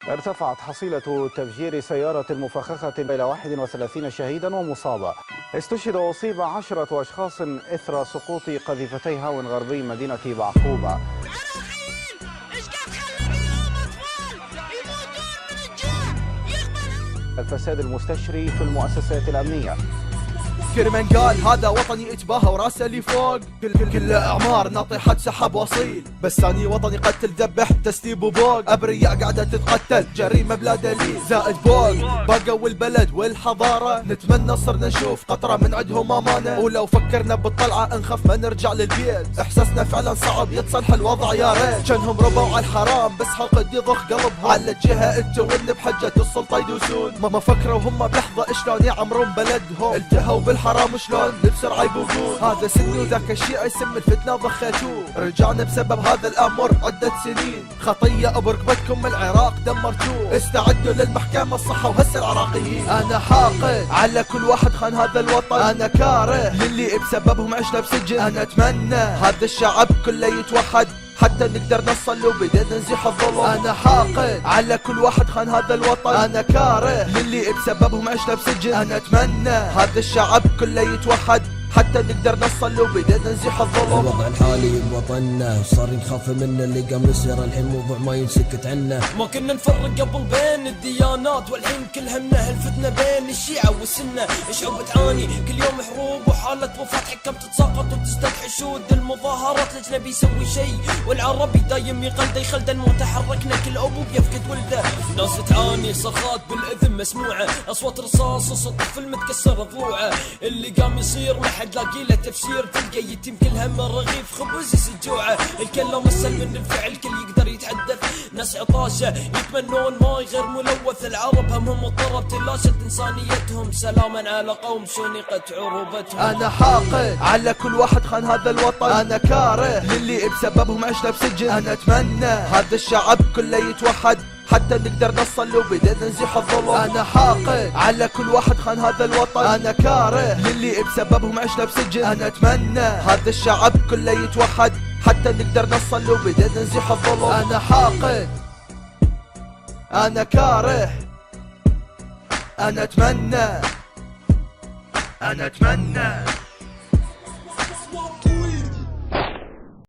ارتفعت حصيلة تفجير سيارة مفخخة إلى 31 شهيدا ومصابا. استشهد وأصيب 10 أشخاص إثر سقوط قذيفتي هاو غربي مدينة بعقوبة. الفساد المستشري في المؤسسات الأمنية. كرمان قال هذا وطني اتباهى وراسه اللي فوق. كل اعمار ناطحة سحب وصيل، بس ثاني وطني قتل ذبح تسليب وبوق. ابرياء قاعدة تتقتل جريمة بلا دليل زائد بوق. بقوا البلد والحضارة نتمنى صرنا نشوف قطرة من عندهم امانة. ولو فكرنا بالطلعة نخاف ما نرجع للبيت. احساسنا فعلا صعب يتصلح الوضع يا ريت. كانهم ربوا على الحرام بس حلقة يضخ قلبهم. على الجهة التون بحجة السلطة يدوسون. ما فكروا هم بلحظة شلون يعمرون بلدهم. التهوا بالحرام شلون بسرعة يبوقون. هذا سني وذاك الشيء يسم الفتنة ضخيتوه. رجعنا بسبب هذا الامر عدة سنين. خطية بركبتكم العراق دمرتوه. استعدوا للمحكمة الصحة وهسه العراقيين. انا حاقد على كل واحد خان هذا الوطن. انا كاره للي بسببهم عشنا بسجن. انا اتمنى هذا الشعب كله يتوحد حتى نقدر نصل وبدنا نزيح الظلم. انا حاقد على كل واحد خان هذا الوطن. انا كاره للي بسببهم عشنا بسجن. انا اتمنى هذا الشعب كله يتوحد حتى نقدر نصل وبدنا نزيح الظلم. الوضع الحالي بوطننا صار نخاف منه. اللي قام يصير الحين موضوع ما ينسكت عنه. ما كنا نفرق قبل بين الديانات والحين كل همنا هالفتنة بين الشيعة والسنة. الشعوب تعاني كل يوم حروب وحالة وفاة. حكم تتساقط وتزداد حشود المظاهرات. لجنة بيسوي شيء والعربي دايم يقلده يخلده المتحركنا. كل ابو بيفقد ولده. ناس تعاني صرخات بالاذن مسموعة. اصوات رصاص وصوت طفل متكسر ضلوعه. اللي قام يصير حد لاقي له تفسير. تلقى يتم كل هم رغيف خبز يسجوعه. الكلام اسهل من الفعل كل يقدر يتحدث. ناس عطاشه يتمنون ماي غير ملوث. العرب همهم اضطرب تلاشت انسانيتهم. سلاما على قوم شنقت عروبتهم. انا حاقد على كل واحد خان هذا الوطن. انا كاره للي بسببهم عشنا بسجن. انا اتمنى هذا الشعب كله يتوحد حتى نقدر نصل وبدنا نزيح الظلم. انا حاقد على كل واحد خان هذا الوطن. انا كاره للي بسببهم عشنا بسجن. انا اتمنى هذا الشعب كله يتوحد حتى نقدر نصل وبدنا نزيح الظلم. انا حاقد انا كاره انا اتمنى